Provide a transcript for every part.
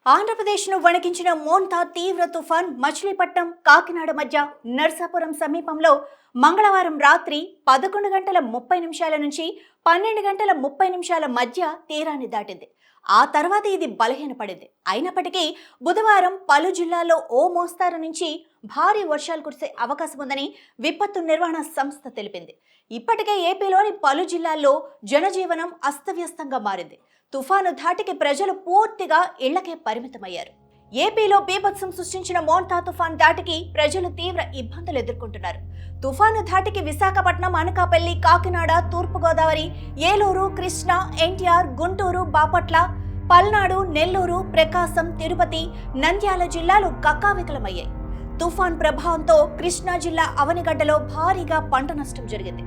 ఆంధ్రప్రదేశ్ను వణికించిన మోంతా తీవ్ర తుఫాన్ మచిలీపట్నం కాకినాడ మధ్య నర్సాపురం సమీపంలో మంగళవారం రాత్రి 11 గంటల 30 నిమిషాల నుంచి 12 గంటల 30 నిమిషాల మధ్య తీరాన్ని దాటింది. ఆ తర్వాత ఇది బలహీనపడింది. అయినప్పటికీ బుధవారం పలు జిల్లాల్లో ఓ మోస్తారు నుంచి భారీ వర్షాలు కురిసే అవకాశం ఉందని విపత్తు నిర్వహణ సంస్థ తెలిపింది. ఇప్పటికే ఏపీలోని పలు జిల్లాల్లో జనజీవనం అస్తవ్యస్తంగా మారింది. తుఫాను ధాటికి ప్రజలు పూర్తిగా ఇళ్లకే పరిమితమయ్యారు. ఏపీలో బీభత్సం సృష్టించిన మోంతా తుఫాన్ ధాటికి ప్రజలు తీవ్ర ఇబ్బందులు ఎదుర్కొంటున్నారు. తుఫాను ధాటికి విశాఖపట్నం, అనకాపల్లి, కాకినాడ, తూర్పుగోదావరి, ఏలూరు, కృష్ణా, ఎన్టీఆర్, గుంటూరు, బాపట్ల, పల్నాడు, నెల్లూరు, ప్రకాశం, తిరుపతి, నంద్యాల జిల్లాలు కక్కావికలమయ్యాయి. తుఫాన్ ప్రభావంతో కృష్ణా జిల్లా అవనిగడ్డలో భారీగా పంట నష్టం జరిగింది.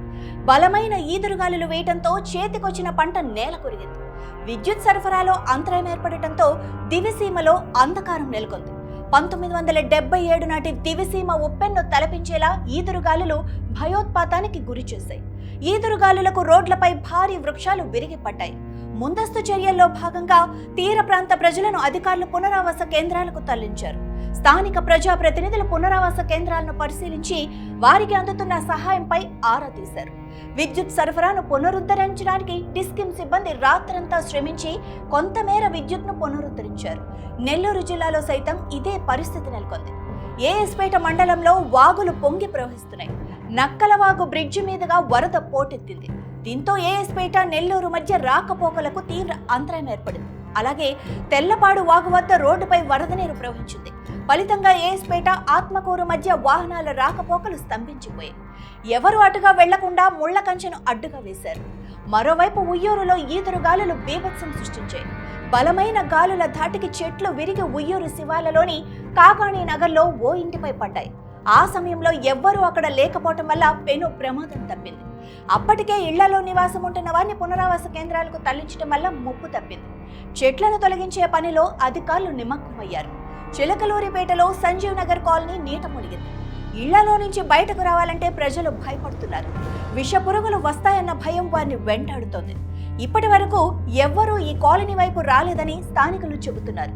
బలమైన ఈదురుగాలులు వేయటంతో చేతికొచ్చిన పంట నేల కొరిగింది. విద్యుత్ సరఫరాలో అంతరాయం ఏర్పడటంతో దివిసీమలో అంధకారం నెలకొంది. 1977 నాటి దివిసీమ ఉప్పెన్ను తలపించేలా ఈదురుగాలులు భయోత్పాతానికి గురి చేశాయి. ఈదురుగాలులకు రోడ్లపై భారీ వృక్షాలు విరిగిపడ్డాయి. ముందస్తు చర్యల్లో భాగంగా తీర ప్రాంత ప్రజలను అధికారులు పునరావాస కేంద్రాలకు తరలించారు. స్థానిక ప్రజాప్రతినిధులు పునరావాస కేంద్రాలను పరిశీలించి వారికి అందుతున్న సహాయంపై ఆరా తీశారు. విద్యుత్ సరఫరాను పునరుద్ధరించడానికి డిస్కిమ్ సిబ్బంది రాత్రంతా శ్రమించి కొంతమేర విద్యుత్ను పునరుద్ధరించారు. నెల్లూరు జిల్లాలో సైతం ఇదే పరిస్థితి నెలకొంది. ఏఎస్పేట మండలంలో వాగులు పొంగి ప్రవహిస్తున్నాయి. నక్కలవాగు బ్రిడ్జి మీదుగా వరద పోటెత్తింది. దీంతో ఏఎస్పేట, నెల్లూరు మధ్య రాకపోకలకు తీవ్ర అంతరాయం ఏర్పడింది. అలాగే తెల్లపాడు వాగు వద్ద రోడ్డుపై వరద నీరు ప్రవహించింది. ఫలితంగా ఏఎస్పేట, ఆత్మకూరు మధ్య వాహనాల రాకపోకలు స్తంభించిపోయాయి. ఎవరు అటుగా వెళ్లకుండా ముళ్ల కంచెను అడ్డుగా వేశారు. మరోవైపు ఉయ్యూరులో ఈదురుగాలులు బీభత్సం సృష్టించాయి. బలమైన గాలుల ధాటికి చెట్లు విరిగి ఉయ్యూరు శివాలలోని కాకాణి నగర్లో ఓ ఇంటిపై పడ్డాయి. ఆ సమయంలో ఎవ్వరూ అక్కడ లేకపోవటం వల్ల పెను ప్రమాదం తప్పింది. అప్పటికే ఇళ్లలో నివాసం ఉంటున్న వారిని పునరావాస కేంద్రాలకు తరలించడం వల్ల ముప్పు తప్పింది. చెట్లను తొలగించే పనిలో అధికారులు నిమగ్నమయ్యారు. చిలకలూరిపేటలో సంజీవ్ నగర్ కాలనీ నీట మునిగింది. ఇళ్లలో నుంచి బయటకు రావాలంటే ప్రజలు భయపడుతున్నారు. విష పురుగులు వస్తాయన్న భయం వారిని వెంటాడుతోంది. ఇప్పటి వరకు ఎవ్వరూ ఈ కాలనీ వైపు రాలేదని స్థానికులు చెబుతున్నారు.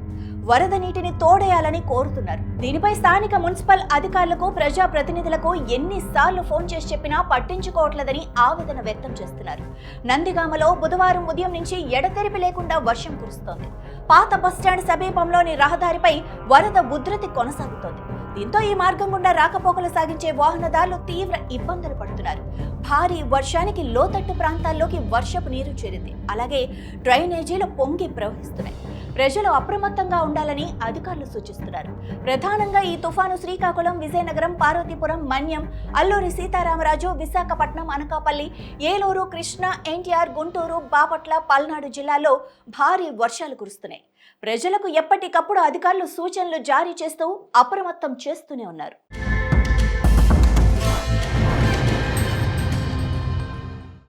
వరద నీటిని తోడేయాలని కోరుతున్నారు. దీనిపై స్థానిక మున్సిపల్ అధికారులకు, ప్రజాప్రతినిధులకు ఎన్నిసార్లు ఫోన్ చేసి చెప్పినా పట్టించుకోవట్లేదని ఆవేదన వ్యక్తం చేస్తున్నారు. నందిగామలో బుధవారం ఉదయం నుంచి ఎడతెరిపి లేకుండా వర్షం కురుస్తోంది. పాత బస్టాండ్ సమీపంలోని రహదారిపై వరద ఉధృతి కొనసాగుతోంది. దీంతో ఈ మార్గం గుండా రాకపోకలు సాగించే వాహనదారులు తీవ్ర ఇబ్బందులు పడుతున్నారు. భారీ వర్షానికి లోతట్టు ప్రాంతాల్లోకి వర్షపు నీరు చేరింది. అలాగే డ్రైనేజీలు పొంగి ప్రవహిస్తున్నాయి. ప్రజలు అప్రమత్తంగా ఉండాలని అధికారులు సూచిస్తున్నారు. ప్రధానంగా ఈ తుఫాను శ్రీకాకుళం, విజయనగరం, పార్వతీపురం, మన్యం, అల్లూరి సీతారామరాజు, విశాఖపట్నం, అనకాపల్లి, ఏలూరు, కృష్ణా, ఎన్టీఆర్, గుంటూరు, బాపట్ల, పల్నాడు జిల్లాల్లో భారీ వర్షాలు కురుస్తున్నాయి. ప్రజలకు ఎప్పటికప్పుడు అధికారులు సూచనలు జారీ చేస్తూ అప్రమత్తం చేస్తూనే ఉన్నారు.